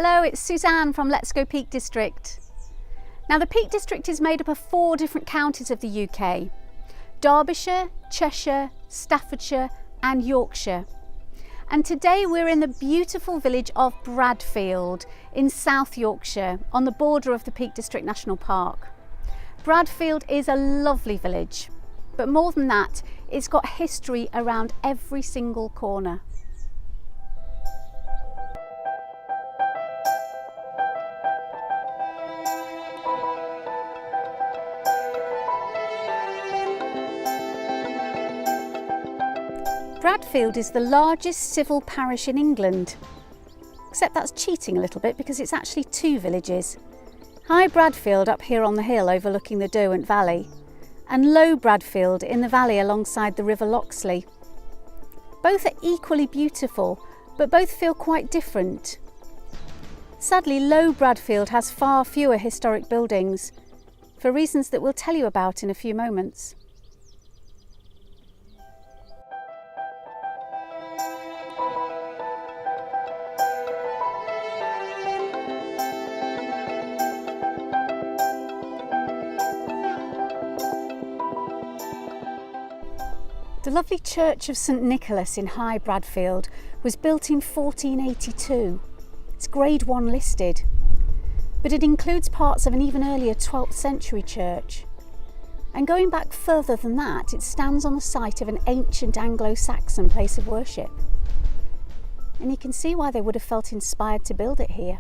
Hello, it's Suzanne from Let's Go Peak District. Now the Peak District is made up of 4 different counties of the UK: Derbyshire, Cheshire, Staffordshire and Yorkshire. And today we're in the beautiful village of Bradfield in South Yorkshire on the border of the Peak District National Park. Bradfield is a lovely village, but more than that, it's got history around every single corner. Bradfield is the largest civil parish in England, except that's cheating a little bit because it's actually 2 villages. High Bradfield up here on the hill overlooking the Derwent Valley, and Low Bradfield in the valley alongside the River Loxley. Both are equally beautiful, but both feel quite different. Sadly, Low Bradfield has far fewer historic buildings, for reasons that we'll tell you about in a few moments. The lovely church of St Nicholas in High Bradfield was built in 1482. It's Grade 1 listed, but it includes parts of an even earlier 12th century church. And going back further than that, it stands on the site of an ancient Anglo-Saxon place of worship. And you can see why they would have felt inspired to build it here.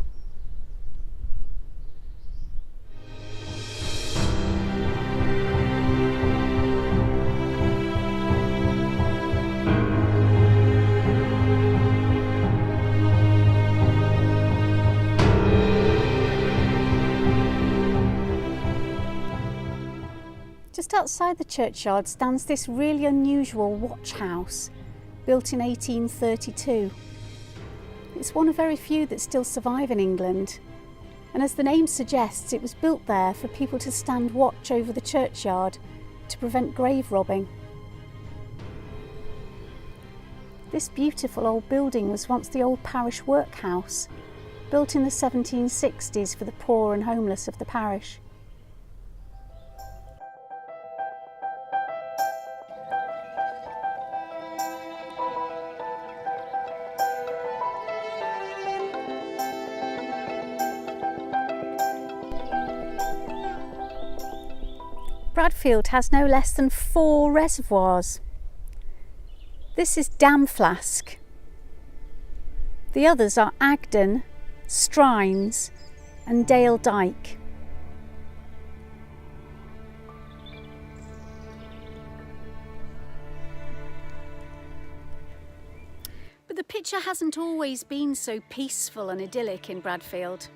Just outside the churchyard stands this really unusual watch house, built in 1832. It's one of very few that still survive in England, and as the name suggests, it was built there for people to stand watch over the churchyard to prevent grave robbing. This beautiful old building was once the old parish workhouse, built in the 1760s for the poor and homeless of the parish. Bradfield has no less than 4 reservoirs. This is Dam Flask. The others are Agden, Strines and Dale Dyke. But the picture hasn't always been so peaceful and idyllic in Bradfield.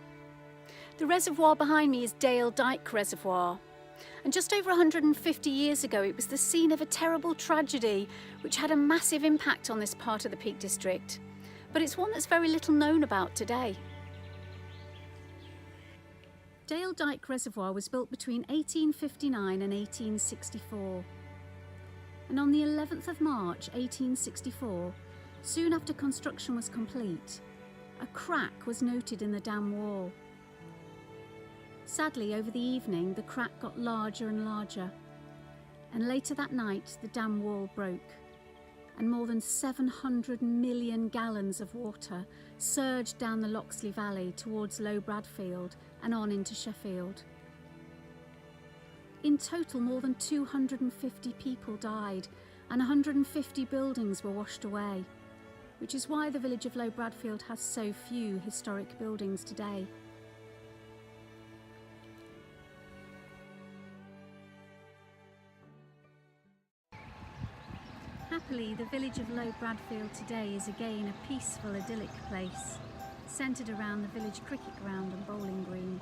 The reservoir behind me is Dale Dyke Reservoir. And just over 150 years ago, it was the scene of a terrible tragedy which had a massive impact on this part of the Peak District. But it's one that's very little known about today. Dale Dyke Reservoir was built between 1859 and 1864. And on the 11th of March 1864, soon after construction was complete, a crack was noted in the dam wall. Sadly, over the evening, the crack got larger and larger, and later that night the dam wall broke, and more than 700 million gallons of water surged down the Loxley Valley towards Low Bradfield and on into Sheffield. In total, more than 250 people died and 150 buildings were washed away, which is why the village of Low Bradfield has so few historic buildings today. Happily, the village of Low Bradfield today is again a peaceful, idyllic place, centred around the village cricket ground and bowling green,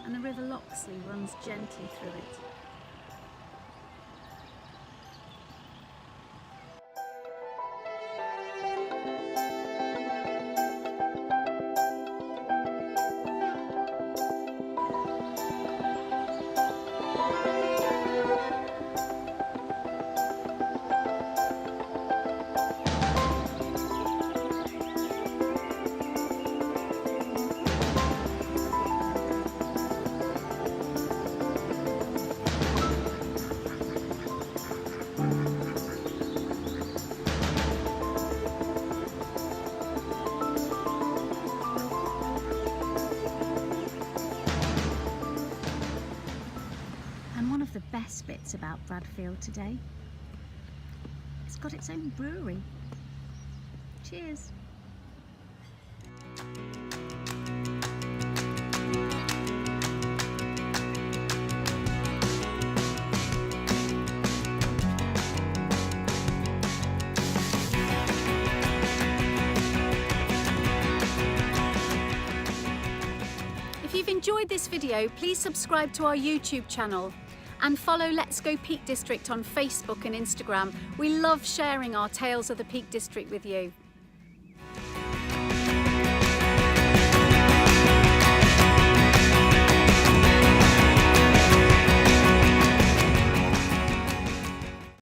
and the River Loxley runs gently through it. best bits about Bradfield today. It's got its own brewery. Cheers. If you've enjoyed this video, please subscribe to our YouTube channel and follow Let's Go Peak District on Facebook and Instagram. We love sharing our tales of the Peak District with you.